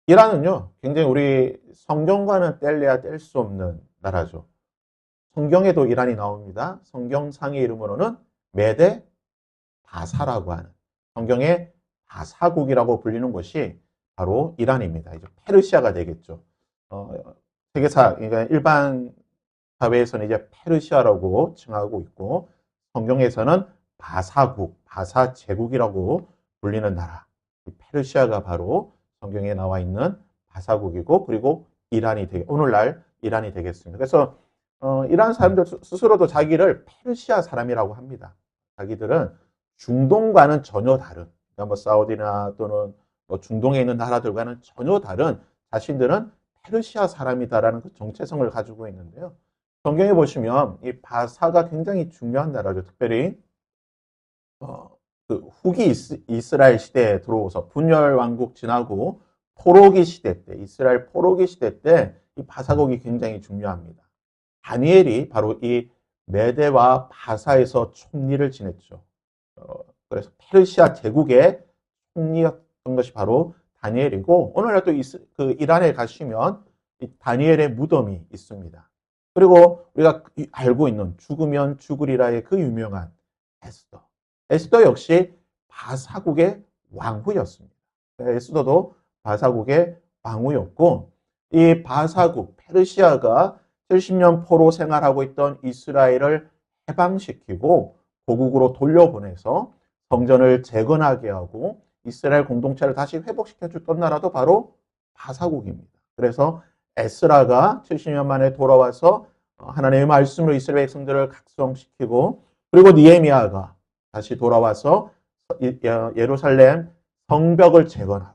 이란은요, 굉장히 우리 성경과는 뗄래야 뗄 수 없는 나라죠. 성경에도 이란이 나옵니다. 성경 상의 이름으로는 메데 바사라고 하는 성경의 바사국이라고 불리는 곳이 바로 이란입니다. 이제 페르시아가 되겠죠. 어, 세계사, 그러니까 일반 사회에서는 이제 페르시아라고 칭하고 있고, 성경에서는 바사국, 바사제국이라고 불리는 나라. 페르시아가 바로 성경에 나와 있는 바사국이고, 그리고 오늘날 이란이 되겠습니다. 그래서 이란 사람들 스스로도 자기를 페르시아 사람이라고 합니다. 자기들은 중동과는 전혀 다른, 그러니까 뭐 사우디나 또는 뭐 중동에 있는 나라들과는 전혀 다른 자신들은 페르시아 사람이다라는 그 정체성을 가지고 있는데요. 성경에 보시면 이 바사가 굉장히 중요한 나라죠. 특별히 어, 그 후기 이스라엘 시대에 들어오서 분열 왕국 지나고 포로기 시대 때, 이스라엘 포로기 시대 때 이 바사국이 굉장히 중요합니다. 다니엘이 바로 이 메대와 바사에서 총리를 지냈죠. 그래서 페르시아 제국의 총리였던 것이 바로 다니엘이고, 오늘날 또 그 이란에 가시면 이 다니엘의 무덤이 있습니다. 그리고 우리가 알고 있는 죽으면 죽으리라의 그 유명한 에스더. 에스더 역시 바사국의 왕후였습니다. 에스더도 바사국의 왕후였고, 이 바사국, 페르시아가 70년 포로 생활하고 있던 이스라엘을 해방시키고 고국으로 돌려보내서 성전을 재건하게 하고 이스라엘 공동체를 다시 회복시켜 줬던 나라도 바로 바사국입니다. 그래서 에스라가 70년 만에 돌아와서 하나님의 말씀으로 이스라엘 백성들을 각성시키고, 그리고 니에미아가 다시 돌아와서 예루살렘 성벽을 재건하고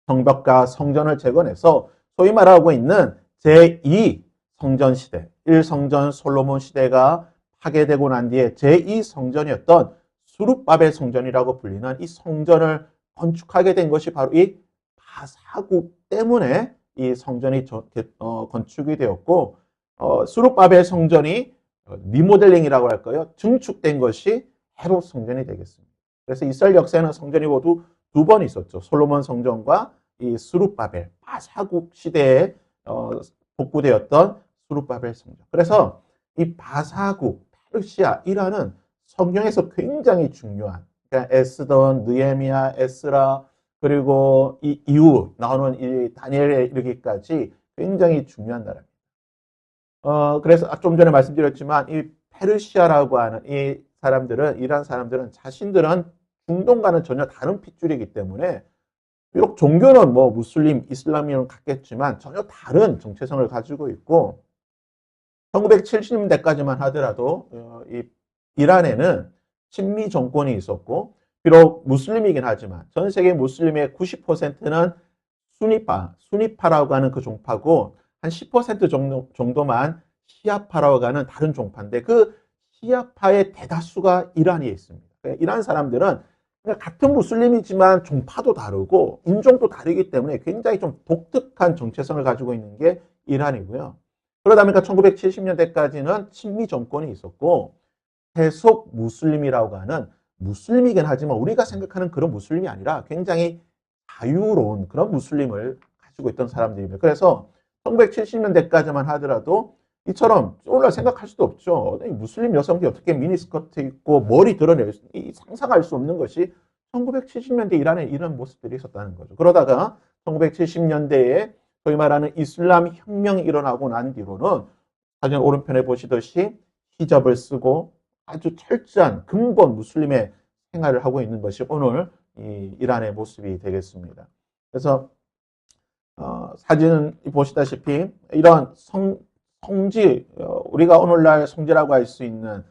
성벽과 성전을 재건해서 소위 말하고 있는 제2 성전 시대, 1성전 솔로몬 시대가 파괴되고 난 뒤에 제2 성전이었던 수룹바벨 성전이라고 불리는 이 성전을 건축하게 된 것이 바로 이 바사국 때문에 이 성전이 건축이 되었고, 수룹바벨 성전이 리모델링이라고 할까요? 증축된 것이 헤롯 성전이 되겠습니다. 그래서 이스라엘 역사에는 성전이 모두 두 번 있었죠. 솔로몬 성전과 이 수룹바벨, 바사국 시대에 복구되었던 수룹바벨 성전. 그래서 이 바사국, 페르시아, 이란은 성경에서 굉장히 중요한, 그러니까 에스더, 느헤미야, 에스라, 그리고 이 이후 나오는 이 다니엘에 이르기까지 굉장히 중요한 나라입니다. 그래서 좀 전에 말씀드렸지만 이 페르시아라고 하는 이 사람들은, 이란 사람들은 자신들은 중동과는 전혀 다른 핏줄이기 때문에 비록 종교는 뭐 무슬림, 이슬람이랑 같겠지만 전혀 다른 정체성을 가지고 있고, 1970년대까지만 하더라도 이 이란에는 친미 정권이 있었고, 비록 무슬림이긴 하지만 전 세계 무슬림의 90%는 수니파라고 하는 그 종파고, 한 10% 정도만 시아파라고 하는 다른 종파인데, 그 시아파의 대다수가 이란에 있습니다. 이란 사람들은 같은 무슬림이지만 종파도 다르고 인종도 다르기 때문에 굉장히 좀 독특한 정체성을 가지고 있는 게 이란이고요. 그러다 보니까 1970년대까지는 친미 정권이 있었고, 세속 무슬림이라고 하는, 무슬림이긴 하지만 우리가 생각하는 그런 무슬림이 아니라 굉장히 자유로운 그런 무슬림을 가지고 있던 사람들입니다. 그래서 1970년대까지만 하더라도 이처럼 오늘 생각할 수도 없죠. 무슬림 여성들이 어떻게 미니스커트 입고 머리 드러낼 상상할 수 없는 것이 1970년대 이란에 이런 모습들이 있었다는 거죠. 그러다가 1970년대에 소위 말하는 이슬람 혁명이 일어나고 난 뒤로는 사진 오른편에 보시듯이 히잡을 쓰고 아주 철저한 근본 무슬림의 생활을 하고 있는 것이 오늘 이 이란의 모습이 되겠습니다. 그래서 사진은 보시다시피 이런 성지, 우리가 오늘날 성지라고 할 수 있는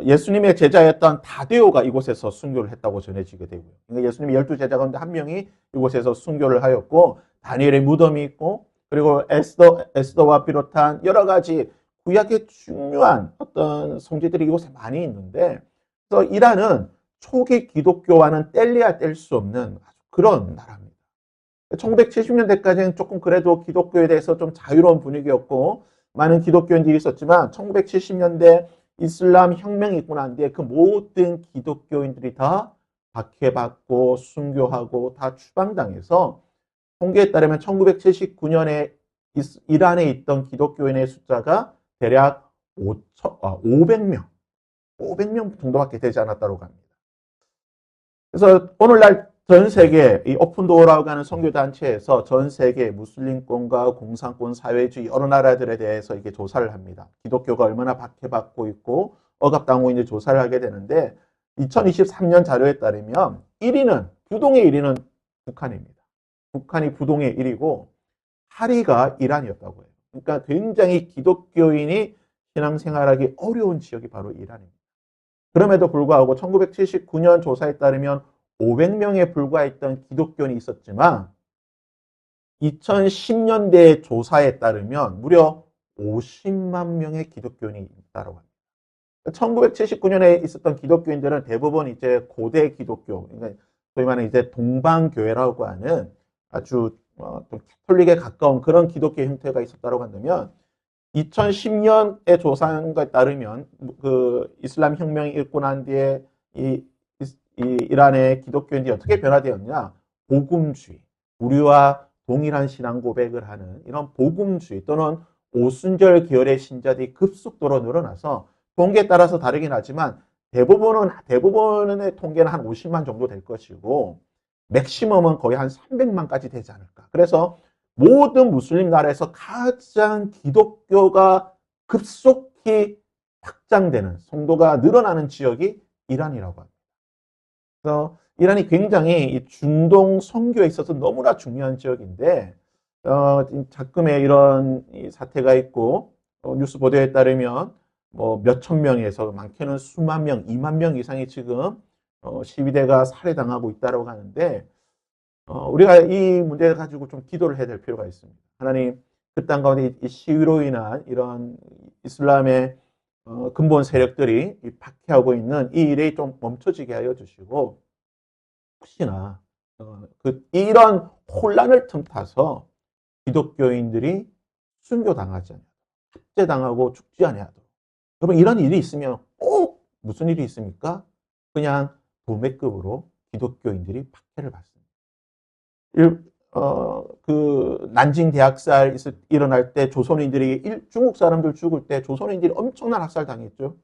예수님의 제자였던 다데오가 이곳에서 순교를 했다고 전해지게 되고요. 그러니까 예수님의 12제자 가운데 한 명이 이곳에서 순교를 하였고, 다니엘의 무덤이 있고, 그리고 에스더와 비롯한 여러 가지 구약의 중요한 어떤 성지들이 이곳에 많이 있는데, 그래서 이란은 초기 기독교와는 뗄래야 뗄 수 없는 그런 나라입니다. 1970년대까지는 조금 그래도 기독교에 대해서 좀 자유로운 분위기였고 많은 기독교인들이 있었지만, 1970년대 이슬람 혁명이 있고 난 뒤에 그 모든 기독교인들이 다 박해받고 순교하고 다 추방당해서 통계에 따르면 1979년에 이란에 있던 기독교인의 숫자가 대략 500명, 500명 정도밖에 되지 않았다고 합니다. 그래서 오늘날 전 세계 이 오픈도어라고 하는 선교단체에서 전 세계 무슬림권과 공산권 사회주의 여러 나라들에 대해서 이게 조사를 합니다. 기독교가 얼마나 박해받고 있고 억압당하고 있는지 조사를 하게 되는데 2023년 자료에 따르면 1위는 부동의 1위는 북한입니다. 북한이 부동의 1위고 8위가 이란이었다고 해요. 그러니까 굉장히 기독교인이 신앙생활하기 어려운 지역이 바로 이란입니다. 그럼에도 불구하고 1979년 조사에 따르면 500명에 불과했던 기독교인이 있었지만 2010년대 조사에 따르면 무려 50만 명의 기독교인이 있다고 합니다. 1979년에 있었던 기독교인들은 대부분 이제 고대 기독교, 그러니까 소위 말하는 이제 동방교회라고 하는 아주 좀 캐톨릭에 가까운 그런 기독교 형태가 있었다고 한다면 2010년에 조사한 것에 따르면 그 이슬람 혁명이 일고 난 뒤에 이 이란의 기독교인들이 어떻게 변화되었냐? 복음주의, 우리와 동일한 신앙 고백을 하는 이런 복음주의 또는 오순절 계열의 신자들이 급속도로 늘어나서 통계에 따라서 다르긴 하지만 대부분의 통계는 한 50만 정도 될 것이고 맥시멈은 거의 한 300만까지 되지 않을까. 그래서 모든 무슬림 나라에서 가장 기독교가 급속히 확장되는 성도가 늘어나는 지역이 이란이라고 합니다. 그래서 이란이 굉장히 중동 선교에 있어서 너무나 중요한 지역인데 가끔의 이런 사태가 있고 뉴스 보도에 따르면 뭐 몇천 명에서 많게는 수만 명, 2만 명 이상이 지금 시위대가 살해당하고 있다고 하는데 우리가 이 문제를 가지고 좀 기도를 해야 될 필요가 있습니다. 하나님, 그 땅 가운데 이 시위로 인한 이런 이슬람의 근본 세력들이 박해하고 있는 이 일이 좀 멈춰지게 하여 주시고 혹시나 이런 혼란을 틈타서 기독교인들이 순교당하지 않아요. 학제당하고 죽지 않아도. 여러분 이런 일이 있으면 꼭 무슨 일이 있습니까? 그냥 도매급으로 기독교인들이 박해를 받습니다. 그 난징 대학살 일어날 때 조선인들이 중국 사람들 죽을 때 조선인들이 엄청난 학살 당했죠.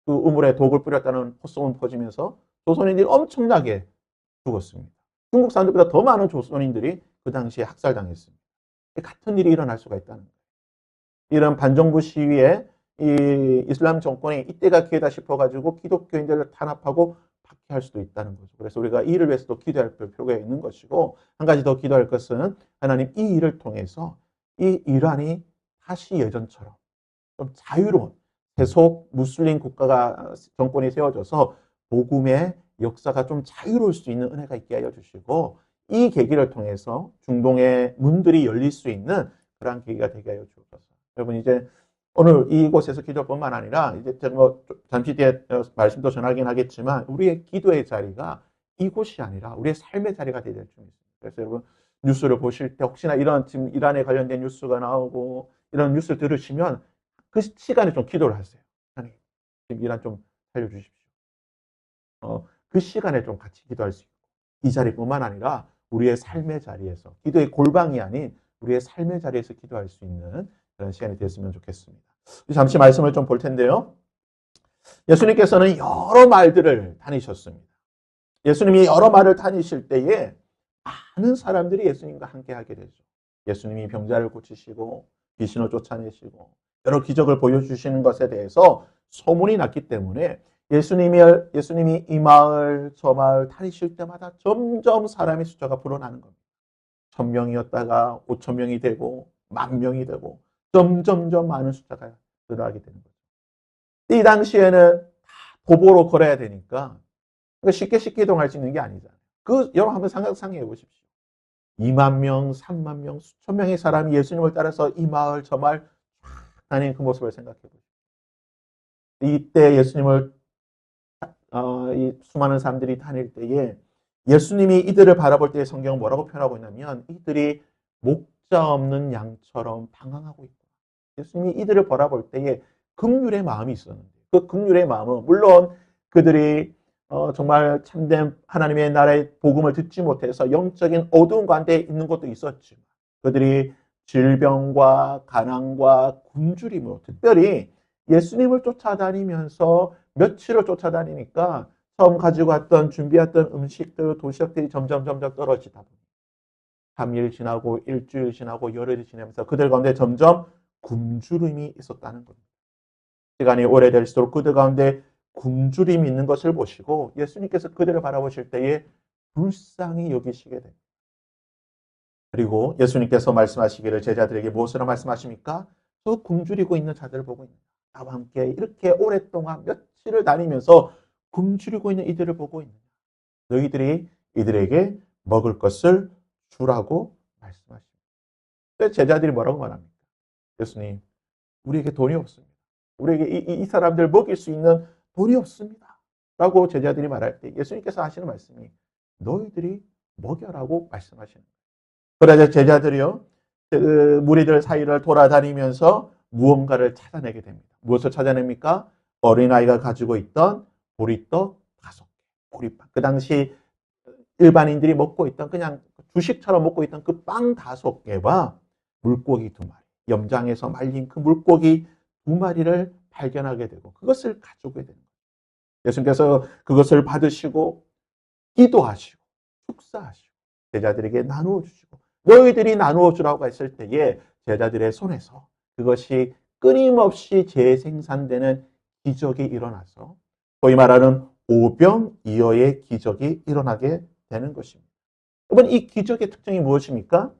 그 우물에 독을 뿌렸다는 헛소문 퍼지면서 조선인들이 엄청나게 죽었습니다. 중국 사람들보다 더 많은 조선인들이 그 당시에 학살당했습니다. 같은 일이 일어날 수가 있다는 거예요. 이런 반정부 시위에 이 이슬람 정권이 이때가 기회다 싶어가지고 기독교인들을 탄압하고 박해할 수도 있다는 거죠. 그래서 우리가 이 일을 위해서도 기도할 필요가 있는 것이고 한 가지 더 기도할 것은 하나님 이 일을 통해서 이 이란이 다시 예전처럼 좀 자유로운 계속 무슬림 국가가 정권이 세워져서 복음의 역사가 좀 자유로울 수 있는 은혜가 있게 하여 주시고 이 계기를 통해서 중동의 문들이 열릴 수 있는 그러한 계기가 되게 하여 주옵소서. 여러분 이제 오늘 이곳에서 기도뿐만 아니라 이제 뭐 잠시 뒤에 말씀도 전하긴 하겠지만 우리의 기도의 자리가 이곳이 아니라 우리의 삶의 자리가 되어야 될 줄 믿습니다. 그래서 여러분 뉴스를 보실 때 혹시나 이런 지금 이란에 관련된 뉴스가 나오고 이런 뉴스를 들으시면 그 시간에 좀 기도를 하세요. 하나님 지금 이란 좀 살려주십시오. 그 시간에 좀 같이 기도할 수 있고 이 자리뿐만 아니라 우리의 삶의 자리에서 기도의 골방이 아닌 우리의 삶의 자리에서 기도할 수 있는 그런 시간이 됐으면 좋겠습니다. 잠시 말씀을 좀 볼 텐데요. 예수님께서는 여러 말들을 다니셨습니다. 예수님이 여러 말을 다니실 때에 많은 사람들이 예수님과 함께 하게 되죠. 예수님이 병자를 고치시고 귀신을 쫓아내시고 여러 기적을 보여주시는 것에 대해서 소문이 났기 때문에 예수님이 이 마을 저 마을 다니실 때마다 점점 사람의 숫자가 불어나는 겁니다. 1,000명이었다가 5,000명이 되고 10,000명이 되고 점점점 많은 숫자가 늘어나게 되는 거죠. 이 당시에는 도보로 걸어야 되니까 쉽게 이동할 수 있는 게 아니잖아요. 여러분 한번 상상해 보십시오. 2만 명, 3만 명, 수천 명의 사람이 예수님을 따라서 이 마을 저 마을 다니는 그 모습을 생각해 보십시오. 이때 예수님을 이 수많은 사람들이 다닐 때에 예수님이 이들을 바라볼 때 성경은 뭐라고 표현하고 있냐면 이들이 목자 없는 양처럼 방황하고 있다. 예수님이 이들을 바라볼 때에 긍휼의 마음이 있었는데 그 긍휼의 마음은 물론 그들이 정말 참된 하나님의 나라의 복음을 듣지 못해서 영적인 어두운 가운데 있는 것도 있었지만 그들이 질병과 가난과 굶주림으로 특별히 예수님을 쫓아다니면서 며칠을 쫓아다니니까 처음 가지고 왔던 준비했던 음식들, 도시락들이 점점 떨어지다 보니 3일 지나고 일주일 지나고 열흘이 지나면서 그들 가운데 점점 굶주림이 있었다는 겁니다. 시간이 오래될수록 그들 가운데 굶주림이 있는 것을 보시고 예수님께서 그들을 바라보실 때에 불쌍히 여기시게 됩니다. 그리고 예수님께서 말씀하시기를 제자들에게 무엇으로 말씀하십니까? 저 굶주리고 있는 자들을 보고 있는 나와 함께 이렇게 오랫동안 며칠을 다니면서 굶주리고 있는 이들을 보고 있는 너희들이 이들에게 먹을 것을 주라고 말씀하십니다. 제자들이 뭐라고 말합니까? 예수님, 우리에게 돈이 없습니다. 우리에게 이 사람들 먹일 수 있는 돈이 없습니다. 라고 제자들이 말할 때 예수님께서 하시는 말씀이 너희들이 먹여라고 말씀하시는 거예요. 그러자 제자들이요, 무리들 사이를 돌아다니면서 무언가를 찾아내게 됩니다. 무엇을 찾아냅니까? 어린아이가 가지고 있던 보리떡 5개, 보리빵. 그 당시 일반인들이 먹고 있던 그냥 주식처럼 먹고 있던 그 빵 5개와 물고기 2마리, 염장에서 말린 그 물고기 2마리를 발견하게 되고 그것을 가져오게 되는 거예요. 예수님께서 그것을 받으시고 기도하시고 축사하시고 제자들에게 나누어 주시고 너희들이 나누어 주라고 했을 때에 제자들의 손에서 그것이 끊임없이 재생산되는 기적이 일어나서 소위 말하는 오병이어의 기적이 일어나게 되는 것입니다. 여러분, 이 기적의 특징이 무엇입니까?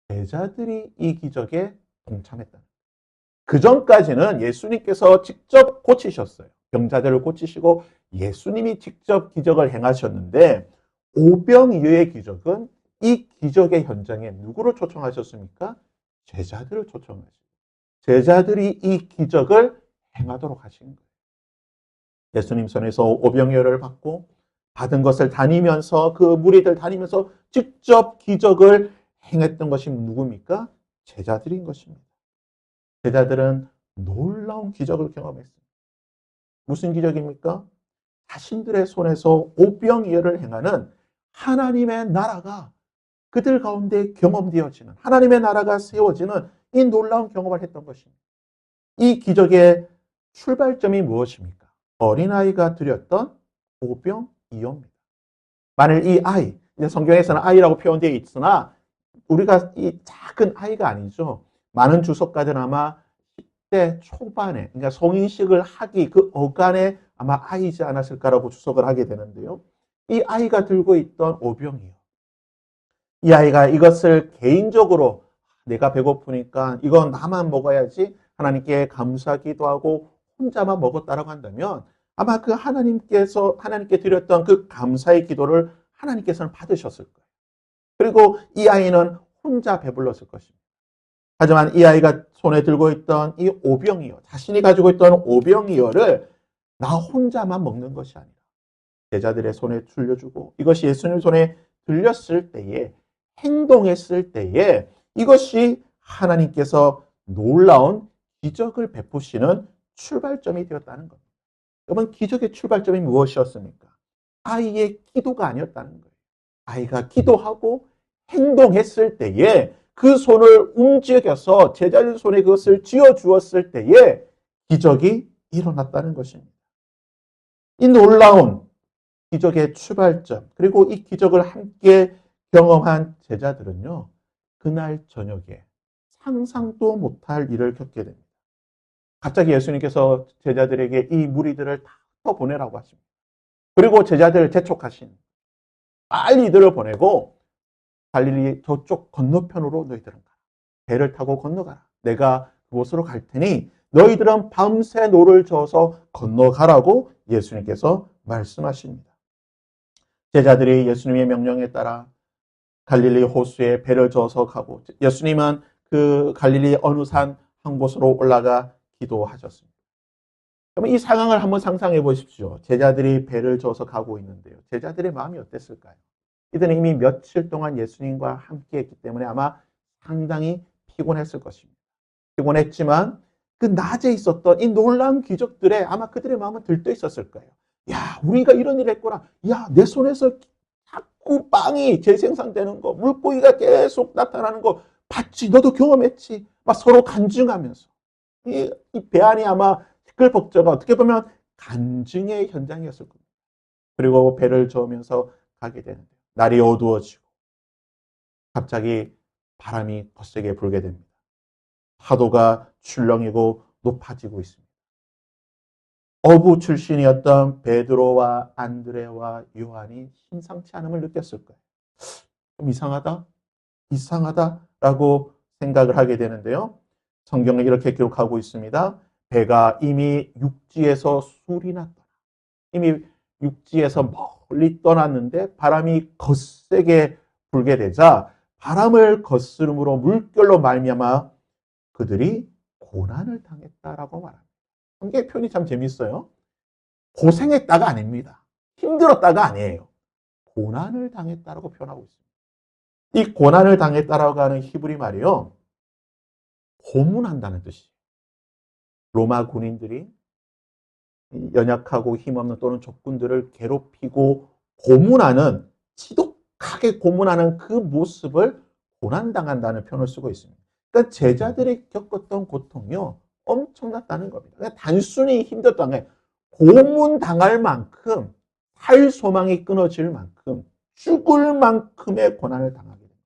제자들이 이 기적에 동참했다는 거예요. 그 전까지는 예수님께서 직접 고치셨어요. 병자들을 고치시고 예수님이 직접 기적을 행하셨는데 오병이어의 기적은 이 기적의 현장에 누구를 초청하셨습니까? 제자들을 초청하시고 제자들이 이 기적을 행하도록 하신 거예요. 예수님 손에서 오병이어를 받고 받은 것을 다니면서 그 무리들 다니면서 직접 기적을 행했던 것이 누굽니까? 제자들인 것입니다. 제자들은 놀라운 기적을 경험했습니다. 무슨 기적입니까? 자신들의 손에서 오병이어를 행하는 하나님의 나라가 그들 가운데 경험되어지는 하나님의 나라가 세워지는 이 놀라운 경험을 했던 것입니다. 이 기적의 출발점이 무엇입니까? 어린아이가 드렸던 오병이어입니다. 만일 이 아이, 성경에서는 아이라고 표현되어 있으나 우리가 이 작은 아이가 아니죠. 많은 주석가들은 아마 10대 초반에, 그러니까 성인식을 하기 그 어간에 아마 아이지 않았을까라고 추석을 하게 되는데요. 이 아이가 들고 있던 오병이어. 이 아이가 이것을 개인적으로 내가 배고프니까 이건 나만 먹어야지 하나님께 감사기도 하고 혼자만 먹었다라고 한다면 아마 그 하나님께 드렸던 그 감사의 기도를 하나님께서는 받으셨을 거예요. 그리고 이 아이는 혼자 배불렀을 것입니다. 하지만 이 아이가 손에 들고 있던 이 오병이어, 자신이 가지고 있던 오병이어를 나 혼자만 먹는 것이 아니라 제자들의 손에 들려주고 이것이 예수님 손에 들렸을 때에 행동했을 때에 이것이 하나님께서 놀라운 기적을 베푸시는 출발점이 되었다는 겁니다. 여러분, 기적의 출발점이 무엇이었습니까? 아이의 기도가 아니었다는 거예요. 아이가 기도하고 행동했을 때에 그 손을 움직여서 제자들 손에 그것을 쥐어주었을 때에 기적이 일어났다는 것입니다. 이 놀라운 기적의 출발점, 그리고 이 기적을 함께 경험한 제자들은요, 그날 저녁에 상상도 못할 일을 겪게 됩니다. 갑자기 예수님께서 제자들에게 이 무리들을 다 보내라고 하십니다. 그리고 제자들을 재촉하신 빨리 이들을 보내고 갈릴리 저쪽 건너편으로 너희들은 가라. 배를 타고 건너가라. 내가 그곳으로 갈 테니 너희들은 밤새 노를 저어서 건너가라고 예수님께서 말씀하십니다. 제자들이 예수님의 명령에 따라 갈릴리 호수에 배를 저어서 가고 예수님은 그 갈릴리 어느 산 한 곳으로 올라가 기도하셨습니다. 그럼 이 상황을 한번 상상해 보십시오. 제자들이 배를 저어서 가고 있는데요. 제자들의 마음이 어땠을까요? 이들은 이미 며칠 동안 예수님과 함께 했기 때문에 아마 상당히 피곤했을 것입니다. 피곤했지만 그 낮에 있었던 이 놀라운 기적들에 아마 그들의 마음은 들떠 있었을 거예요. 야, 우리가 이런 일을 했구나. 야, 내 손에서 자꾸 빵이 재생산되는 거, 물고기가 계속 나타나는 거 봤지? 너도 경험했지? 막 서로 간증하면서. 이 배안이 아마 시끌벅적가 어떻게 보면 간증의 현장이었을 겁니다. 그리고 배를 저으면서 가게 되는데 날이 어두워지고 갑자기 바람이 거세게 불게 됩니다. 파도가 출렁이고 높아지고 있습니다. 어부 출신이었던 베드로와 안드레와 요한이 심상치 않음을 느꼈을 거예요. 좀 이상하다? 이상하다라고 생각을 하게 되는데요. 성경에 이렇게 기록하고 있습니다. 배가 이미 육지에서 술이 났다. 이미 육지에서 멀리 떠났는데 바람이 거세게 불게 되자 바람을 거스름으로 물결로 말미암아 그들이 고난을 당했다라고 말합니다. 성경 표현이 참 재밌어요. 고생했다가 아닙니다. 힘들었다가 아니에요. 고난을 당했다라고 표현하고 있습니다. 이 고난을 당했다라고 하는 히브리 말이요. 고문한다는 뜻이에요. 로마 군인들이 연약하고 힘없는 또는 적군들을 괴롭히고 고문하는, 지독하게 고문하는 그 모습을 고난당한다는 표현을 쓰고 있습니다. 그러니까 제자들이 겪었던 고통이요. 엄청났다는 겁니다. 그러니까 단순히 힘들었던 게 고문당할 만큼 살 소망이 끊어질 만큼 죽을 만큼의 고난을 당하게 됩니다.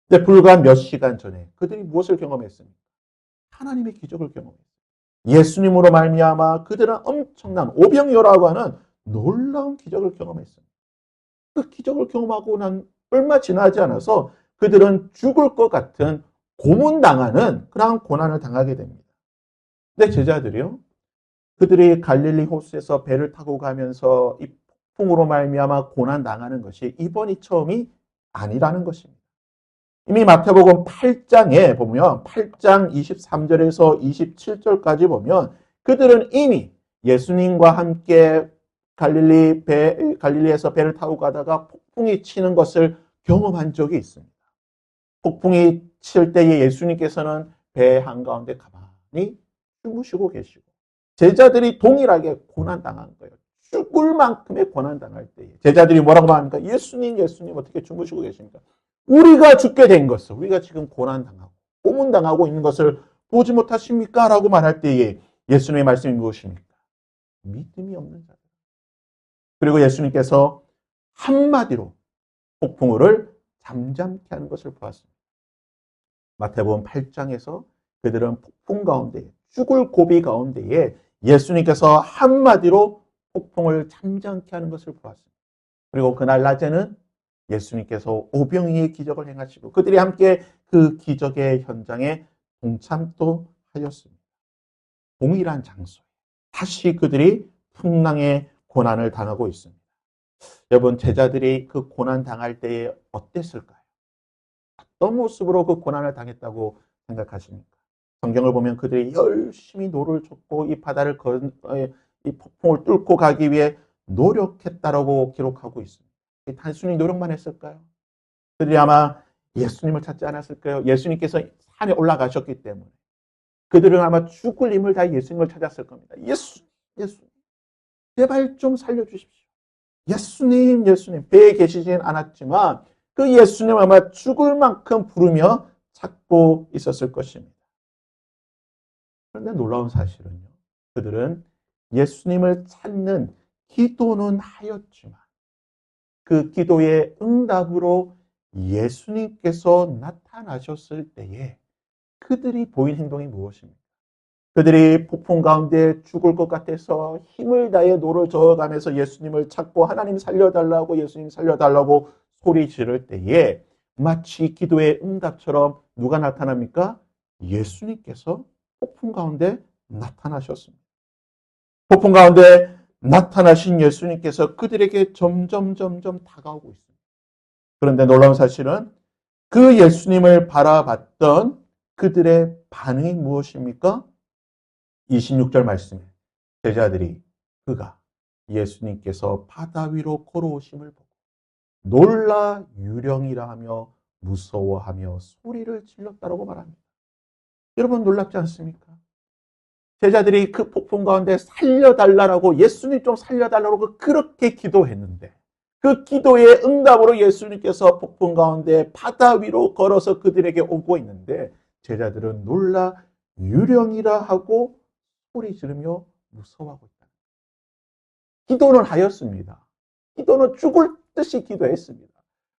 근데 불과 몇 시간 전에 그들이 무엇을 경험했습니까? 하나님의 기적을 경험했습니다. 예수님으로 말미암아 그들은 엄청난 오병이어라고 하는 놀라운 기적을 경험했습니다. 그 기적을 경험하고 난 얼마 지나지 않아서 그들은 죽을 것 같은 고문당하는 그러한 고난을 당하게 됩니다. 근데 제자들이요, 그들이 갈릴리 호수에서 배를 타고 가면서 이 폭풍으로 말미암아 고난 당하는 것이 이번이 처음이 아니라는 것입니다. 이미 마태복음 8장에 보면 8장 23절에서 27절까지 보면 그들은 이미 예수님과 함께 갈릴리에서 배를 타고 가다가 폭풍이 치는 것을 경험한 적이 있습니다. 폭풍이 칠 때에 예수님께서는 배 한가운데 가만히 주무시고 계시고 제자들이 동일하게 고난당한 거예요. 죽을 만큼의 고난당할 때에 제자들이 뭐라고 말합니까? 예수님, 예수님 어떻게 주무시고 계십니까? 우리가 죽게 된 것을, 우리가 지금 고난당하고 고문당하고 있는 것을 보지 못하십니까? 라고 말할 때에 예수님의 말씀이 무엇입니까? 믿음이 없는 자들. 그리고 예수님께서 한마디로 폭풍우를 잠잠케 하는 것을 보았습니다. 마태복음 8장에서 그들은 폭풍 가운데, 죽을 고비 가운데에 예수님께서 한마디로 폭풍을 잠잠케 하는 것을 보았습니다. 그리고 그날 낮에는 예수님께서 오병이의 기적을 행하시고 그들이 함께 그 기적의 현장에 동참도 하였습니다. 동일한 장소에 다시 그들이 풍랑의 고난을 당하고 있습니다. 여러분, 제자들이 그 고난 당할 때에 어땠을까요? 어떤 모습으로 그 고난을 당했다고 생각하십니까? 성경을 보면 그들이 열심히 노를 젓고 이 바다를 이 폭풍을 뚫고 가기 위해 노력했다라고 기록하고 있습니다. 단순히 노력만 했을까요? 그들이 아마 예수님을 찾지 않았을까요? 예수님께서 산에 올라가셨기 때문에 그들은 아마 죽을 힘을 다해 예수님을 찾았을 겁니다. 예수, 제발 좀 살려주십시오. 예수님, 예수님. 배에 계시진 않았지만 그 예수님 아마 죽을 만큼 부르며 찾고 있었을 것입니다. 그런데 놀라운 사실은요. 그들은 예수님을 찾는 기도는 하였지만 그 기도의 응답으로 예수님께서 나타나셨을 때에 그들이 보인 행동이 무엇입니까? 그들이 폭풍 가운데 죽을 것 같아서 힘을 다해 노를 저어가면서 예수님을 찾고 하나님 살려달라고 예수님 살려달라고 소리 지를 때에 마치 기도의 응답처럼 누가 나타납니까? 예수님께서 폭풍 가운데 나타나셨습니다. 폭풍 가운데 나타나신 예수님께서 그들에게 점점 다가오고 있습니다. 그런데 놀라운 사실은 그 예수님을 바라봤던 그들의 반응이 무엇입니까? 26절 말씀에 제자들이 그가 예수님께서 바다 위로 걸어오심을 보고 놀라 유령이라 하며 무서워하며 소리를 질렀다라고 말합니다. 여러분 놀랍지 않습니까? 제자들이 그 폭풍 가운데 살려달라고, 예수님 좀 살려달라고 그렇게 기도했는데, 그 기도의 응답으로 예수님께서 폭풍 가운데 바다 위로 걸어서 그들에게 오고 있는데, 제자들은 놀라 유령이라 하고 소리 지르며 무서워하고 있다. 기도는 하였습니다. 기도는 죽을 듯이 기도했습니다.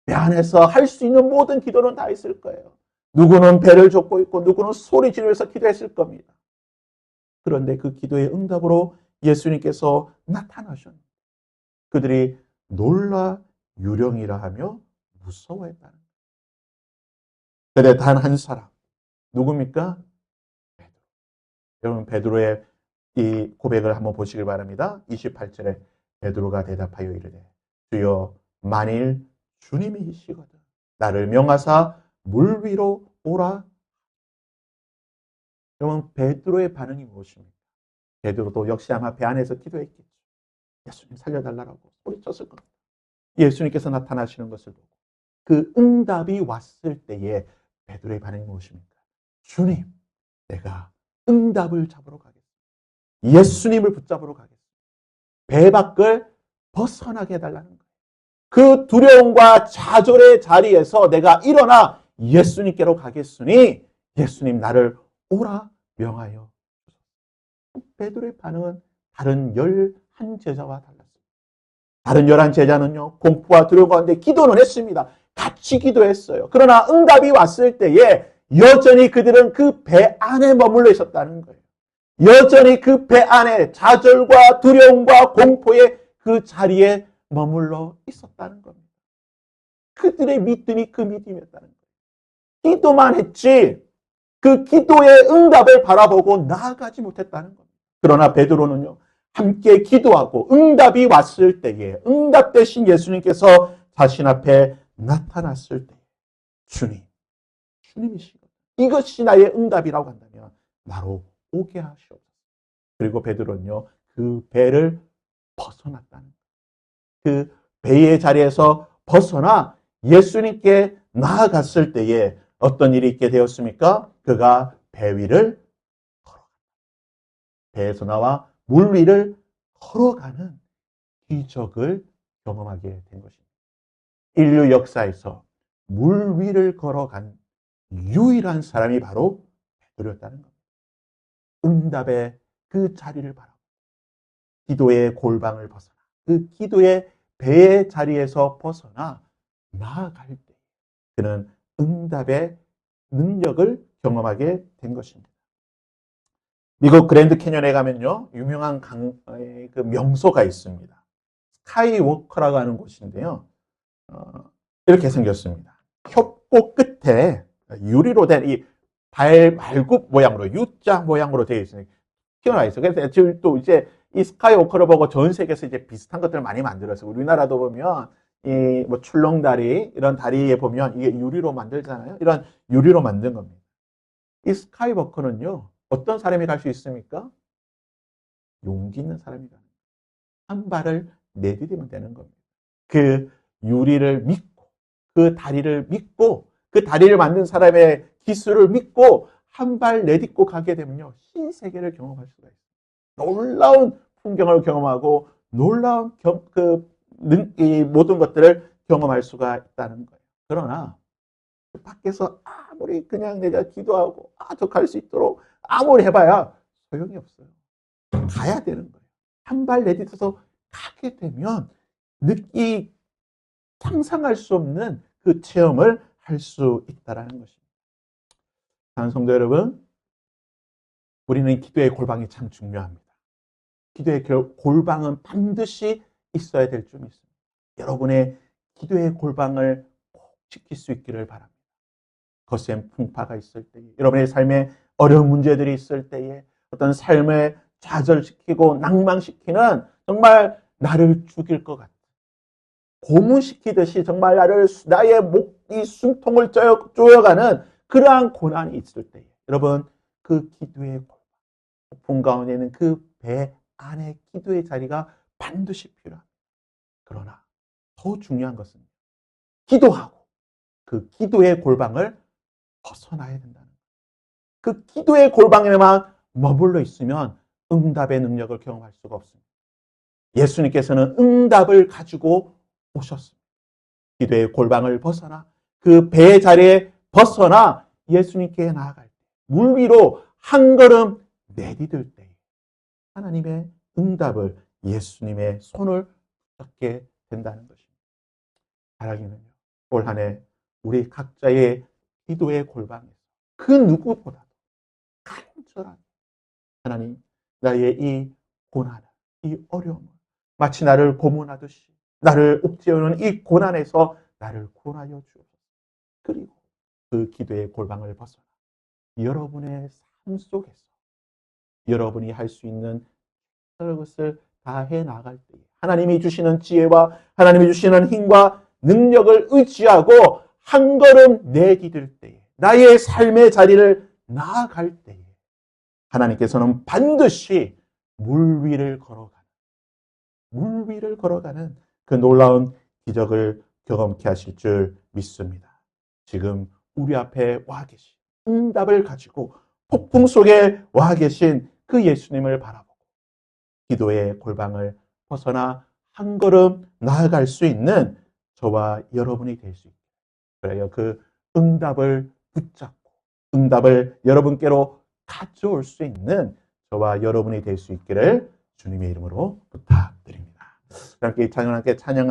배 안에서 할 수 있는 모든 기도는 다 했을 거예요. 누구는 배를 젓고 있고 누구는 소리 지르면서 기도했을 겁니다. 그런데 그 기도의 응답으로 예수님께서 나타나셨는데 그들이 놀라 유령이라 하며 무서워했다는 거예요. 그런데 단 한 사람, 누굽니까? 베드로. 여러분, 베드로의 이 고백을 한번 보시길 바랍니다. 28절에 베드로가 대답하여 이르되 주여 만일 주님이시거든 나를 명하사 물 위로 오라. 여러분, 베드로의 반응이 무엇입니까? 베드로도 역시 아마 배 안에서 기도했겠죠. 예수님 살려달라고 소리쳤을 겁니다. 예수님께서 나타나시는 것을 보고 그 응답이 왔을 때에 베드로의 반응이 무엇입니까? 주님, 내가 응답을 잡으러 가겠습니다. 예수님을 붙잡으러 가겠습니다. 배 밖을 벗어나게 해달라는 거예요. 그 두려움과 좌절의 자리에서 내가 일어나 예수님께로 가겠으니 예수님 나를 오라 명하여. 베드로의 반응은 다른 11제자와 달랐습니다. 다른 11제자는요, 공포와 두려움 가운데 기도는 했습니다. 같이 기도했어요. 그러나 응답이 왔을 때에 여전히 그들은 그 배 안에 머물러 있었다는 거예요. 여전히 그 배 안에 좌절과 두려움과 공포의 그 자리에 머물러 있었다는 겁니다. 그들의 믿음이 그 믿음이었다는 거예요. 기도만 했지 그 기도의 응답을 바라보고 나아가지 못했다는 겁니다. 그러나 베드로는요, 함께 기도하고 응답이 왔을 때에 응답 대신 예수님께서 자신 앞에 나타났을 때 주님이시거든요. 이것이 나의 응답이라고 한다면 나로 오게 하시옵소서. 그리고 베드로는요, 그 배를 벗어났다는 거예요. 그 배의 자리에서 벗어나 예수님께 나아갔을 때에 어떤 일이 있게 되었습니까? 그가 배 위를 걸어간다. 배에서 나와 물 위를 걸어가는 기적을 경험하게 된 것입니다. 인류 역사에서 물 위를 걸어간 유일한 사람이 바로 베드로였다는 겁니다. 응답의 그 자리를 바라고 기도의 골방을 벗어나 그 기도의 배의 자리에서 벗어나 나아갈 때 그는 응답의 능력을 경험하게 된 것입니다. 미국 그랜드 캐년에 가면요, 유명한 그 명소가 있습니다. 스카이워커라고 하는 곳인데요, 이렇게 생겼습니다. 협곡 끝에 유리로 된 이 발굽 모양으로 U자 모양으로 되어 있으니 튀어나와 있어요. 그래서 지금 또 이제 이 스카이워커를 보고 전 세계에서 이제 비슷한 것들을 많이 만들었어요. 우리나라도 보면 이 뭐 출렁다리 이런 다리에 보면 이게 유리로 만들잖아요. 이런 유리로 만든 겁니다. 이 스카이워커는요, 어떤 사람이 갈 수 있습니까? 용기 있는 사람이 가는 거예요. 한 발을 내디디면 되는 겁니다. 그 유리를 믿고 그 다리를 믿고 그 다리를 만든 사람의 기술을 믿고 한 발 내딛고 가게 되면요, 신세계를 경험할 수가 있어요. 놀라운 풍경을 경험하고 놀라운 이 모든 것들을 경험할 수가 있다는 거예요. 그러나 밖에서 아무리 그냥 내가 기도하고 저 갈 수 있도록 아무리 해봐야 소용이 없어요. 가야 되는 거예요. 한 발 내딛어서 가게 되면 이 상상할 수 없는 그 체험을 할 수 있다는 것입니다. 사랑하는 성도 여러분, 우리는 기도의 골방이 참 중요합니다. 기도의 골방은 반드시 있어야 될 줄 믿습니다. 여러분의 기도의 골방을 꼭 지킬 수 있기를 바랍니다. 거센 풍파가 있을 때에, 여러분의 삶에 어려운 문제들이 있을 때에, 어떤 삶을 좌절시키고 낭망시키는 정말 나를 죽일 것 같은 고문시키듯이 정말 나의 목이 숨통을 쪼여가는 그러한 고난이 있을 때에, 여러분, 그 기도의 골방, 폭풍 가운데 있는 그 배 안에 기도의 자리가 반드시 필요합니다. 그러나 더 중요한 것은 기도하고 그 기도의 골방을 벗어나야 된다는 거예요. 그 기도의 골방에만 머물러 있으면 응답의 능력을 경험할 수가 없습니다. 예수님께서는 응답을 가지고 오셨습니다. 기도의 골방을 벗어나 그 배 자리에 벗어나 예수님께 나아갈 때, 물 위로 한 걸음 내디딜 때 하나님의 응답을 예수님의 손을 붙잡게 된다는 것입니다. 바라기는요, 올 한 해 우리 각자의 기도의 골방에서 그 누구보다도 간절하게 하나님, 나의 이 고난을, 이 어려움을 마치 나를 고문하듯이 나를 옥죄어오는 이 고난에서 나를 구원하여 주옵소서. 그리고 그 기도의 골방을 벗어나 여러분의 삶 속에서 여러분이 할 수 있는 것을 다해 나갈 때 하나님이 주시는 지혜와 하나님이 주시는 힘과 능력을 의지하고 한 걸음 내디딜 때에 나의 삶의 자리를 나아갈 때에 하나님께서는 반드시 물 위를 걸어가는 그 놀라운 기적을 경험케 하실 줄 믿습니다. 지금 우리 앞에 와 계신 응답을 가지고 폭풍 속에 와 계신 그 예수님을 바라보고 기도의 골방을 벗어나 한 걸음 나아갈 수 있는 저와 여러분이 될 수 있게 그래요. 그 응답을 붙잡고 응답을 여러분께로 가져올 수 있는 저와 여러분이 될 수 있기를 주님의 이름으로 부탁드립니다. 함께 찬양하게 찬양